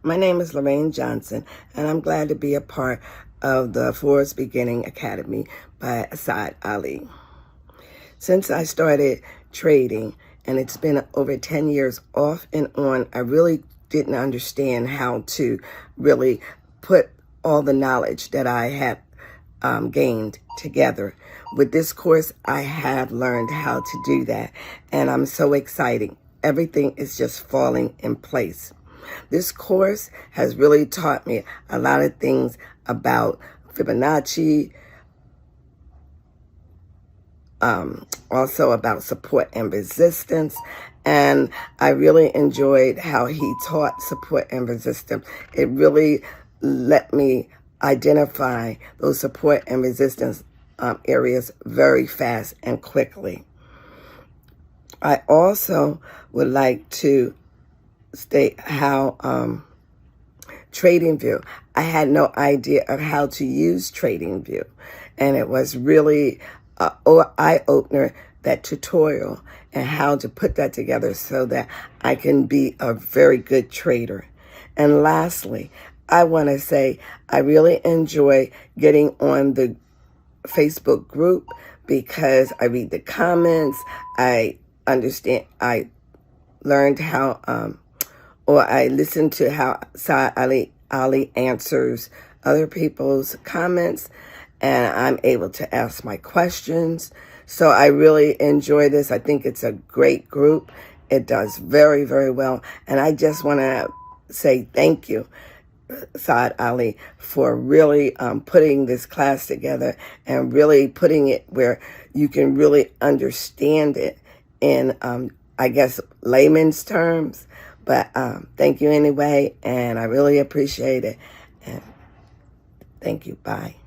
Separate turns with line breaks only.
My name is Lorraine Johnson, and I'm glad to be a part of the Forex Beginning Academy by Asad Ali. Since I started trading, and it's been over 10 years off and on, I really didn't understand how to really put all the knowledge that I had gained together. With this course, I have learned how to do that, and I'm so excited. Everything is just falling in place. This course has really taught me a lot of things about Fibonacci, also about support and resistance. And I really enjoyed how he taught support and resistance. It really let me identify those support and resistance areas very fast and quickly. I also would like to state how TradingView, I had no idea of how to use TradingView, and it was really an eye-opener, that tutorial, and how to put that together so that I can be a very good trader. And lastly, I want to say I really enjoy getting on the Facebook group because I read the comments, I understand, I learned how or I listen to how Saad Ali answers other people's comments, and I'm able to ask my questions. So I really enjoy this. I think it's a great group. It does very, very well. And I just want to say thank you, Saad Ali, for really putting this class together and really putting it where you can really understand it in, I guess, layman's terms. But thank you anyway, and I really appreciate it. And thank you. Bye.